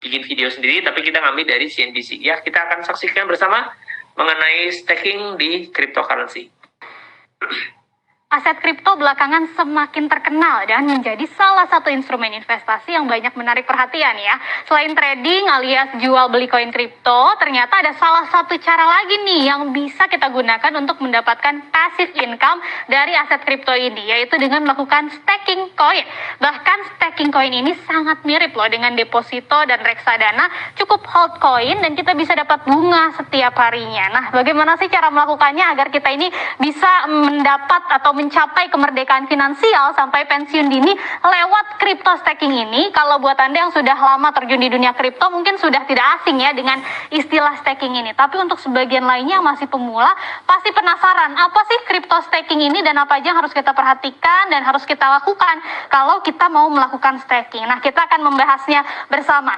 bikin video sendiri, tapi kita ngambil dari CNBC. Ya, kita akan saksikan bersama mengenai staking di cryptocurrency. Aset kripto belakangan semakin terkenal dan menjadi salah satu instrumen investasi yang banyak menarik perhatian ya. Selain trading alias jual beli koin kripto, ternyata ada salah satu cara lagi nih yang bisa kita gunakan untuk mendapatkan passive income dari aset kripto ini, yaitu dengan melakukan staking koin. Bahkan staking koin ini sangat mirip loh dengan deposito dan reksadana, cukup hold koin dan kita bisa dapat bunga setiap harinya. Nah, bagaimana sih cara melakukannya agar kita ini bisa mendapat atau mencapai kemerdekaan finansial sampai pensiun dini lewat crypto staking ini? Kalau buat Anda yang sudah lama terjun di dunia kripto mungkin sudah tidak asing ya dengan istilah staking ini. Tapi untuk sebagian lainnya yang masih pemula pasti penasaran, apa sih crypto staking ini dan apa aja yang harus kita perhatikan dan harus kita lakukan kalau kita mau melakukan staking. Nah, kita akan membahasnya bersama.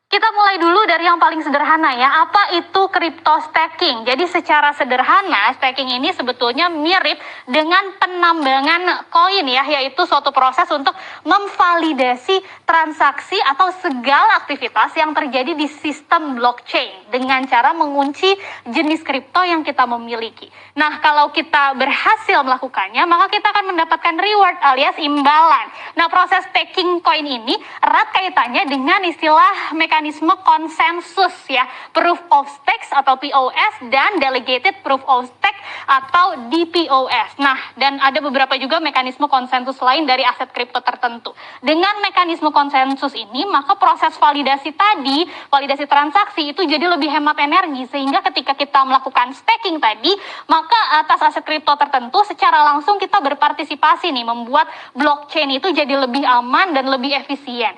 Kita mulai dulu dari yang paling sederhana ya, apa itu crypto staking? Jadi secara sederhana, staking ini sebetulnya mirip dengan penambangan koin ya, yaitu suatu proses untuk memvalidasi transaksi atau segala aktivitas yang terjadi di sistem blockchain dengan cara mengunci jenis kripto yang kita memiliki. Nah, kalau kita berhasil melakukannya, maka kita akan mendapatkan reward alias imbalan. Nah, proses staking koin ini erat kaitannya dengan istilah mekanisme konsensus ya, proof of stake atau POS dan delegated proof of stake atau DPoS. Nah, dan ada beberapa juga mekanisme konsensus lain dari aset kripto tertentu. Dengan mekanisme konsensus ini, maka proses validasi tadi, validasi transaksi itu jadi lebih hemat energi, sehingga ketika kita melakukan staking tadi, maka atas aset kripto tertentu secara langsung kita berpartisipasi nih, membuat blockchain itu jadi lebih aman dan lebih efisien.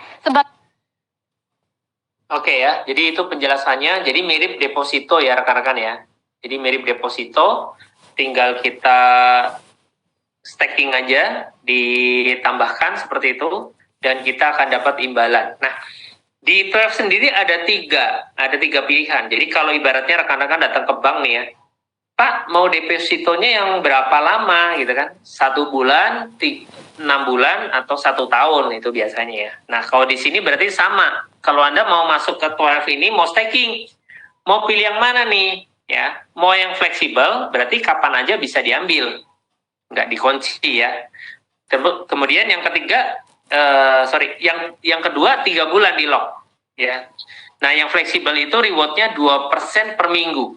Oke ya, jadi itu penjelasannya. Jadi mirip deposito ya rekan-rekan ya. Jadi mirip deposito, tinggal kita staking aja, ditambahkan seperti itu, dan kita akan dapat imbalan. Nah, di ETF sendiri ada tiga pilihan. Jadi kalau ibaratnya rekan-rekan datang ke bank nih ya, Pak mau depositonya yang berapa lama gitu kan? 1 bulan, 6 bulan, atau 1 tahun itu biasanya ya. Nah, kalau di sini berarti sama. Kalau Anda mau masuk ke 12 ini, mau staking, mau pilih yang mana nih? Ya, mau yang fleksibel, berarti kapan aja bisa diambil, nggak dikunci ya. Kemudian yang ketiga, yang kedua 3 bulan di lock ya. Nah, yang fleksibel itu rewardnya 2% per minggu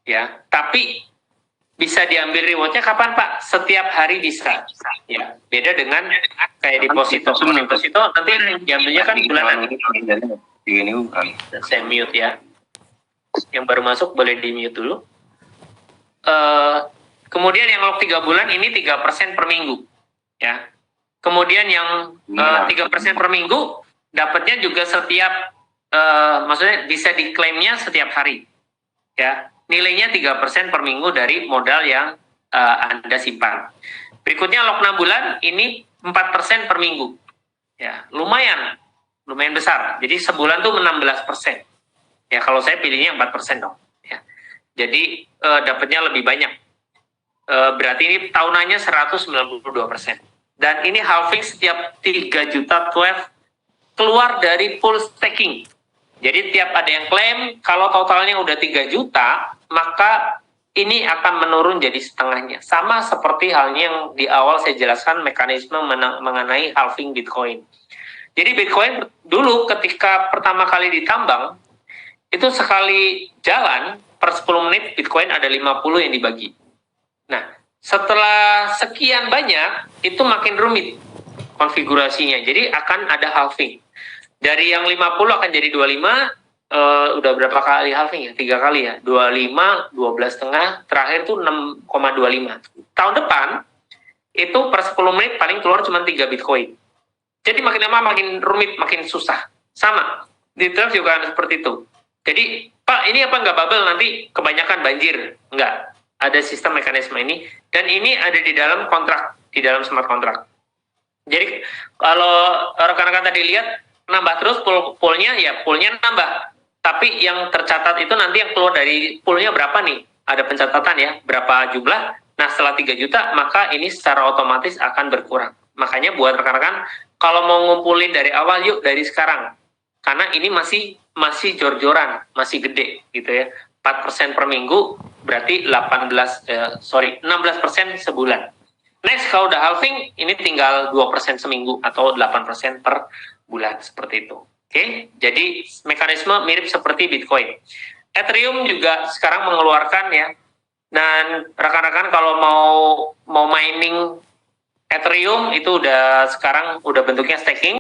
ya. Tapi bisa diambil rewardnya kapan Pak? Setiap hari bisa. Ya, beda dengan kayak deposito. Deposito nanti diambilnya kan bulanan. Ini bukan. Saya mute ya. Yang baru masuk boleh di mute dulu. Kemudian yang lock 3 bulan ini 3% per minggu. Ya. Kemudian yang 3% per minggu dapatnya juga setiap, maksudnya bisa diklaimnya setiap hari. Ya. Nilainya 3% per minggu dari modal yang Anda simpan. Berikutnya lock 6 bulan, ini 4% per minggu. Ya, lumayan besar. Jadi sebulan tuh 16%. Ya, kalau saya pilihnya 4% dong. Ya. Jadi dapatnya lebih banyak. Berarti ini tahunannya 192%. Dan ini halving setiap 3 juta 12 keluar dari pool staking. Jadi tiap ada yang klaim, kalau totalnya udah 3 juta, maka ini akan menurun jadi setengahnya. Sama seperti halnya yang di awal saya jelaskan mekanisme mengenai halving Bitcoin. Jadi Bitcoin dulu ketika pertama kali ditambang, itu sekali jalan, per 10 menit Bitcoin ada 50 yang dibagi. Nah, setelah sekian banyak, itu makin rumit konfigurasinya. Jadi akan ada halving. Dari yang 50 akan jadi 25, udah berapa kali halving ya? 3 kali ya? 25, 12,5, terakhir tuh 6,25. Tahun depan, itu per 10 menit paling keluar cuma 3 Bitcoin. Jadi makin lama makin rumit, makin susah. Sama, di Trump juga seperti itu. Jadi, Pak, ini apa nggak bubble nanti kebanyakan banjir? Nggak. Ada sistem mekanisme ini, dan ini ada di dalam kontrak, di dalam smart contract. Jadi, kalau rekan-rekan tadi lihat, nambah terus poolnya, ya poolnya nambah. Tapi yang tercatat itu nanti yang keluar dari poolnya berapa nih? Ada pencatatan ya, berapa jumlah. Nah, setelah 3 juta, maka ini secara otomatis akan berkurang. Makanya buat rekan-rekan, kalau mau ngumpulin dari awal, yuk dari sekarang. karena ini masih jor-joran, masih gede gitu ya. 4% per minggu berarti 16% sebulan. Next, kalau udah halving, ini tinggal 2% seminggu atau 8% per bulan, seperti itu. Oke, jadi mekanisme mirip seperti Bitcoin. Ethereum juga sekarang mengeluarkan ya, dan rekan-rekan kalau mau mining Ethereum itu sekarang udah bentuknya staking.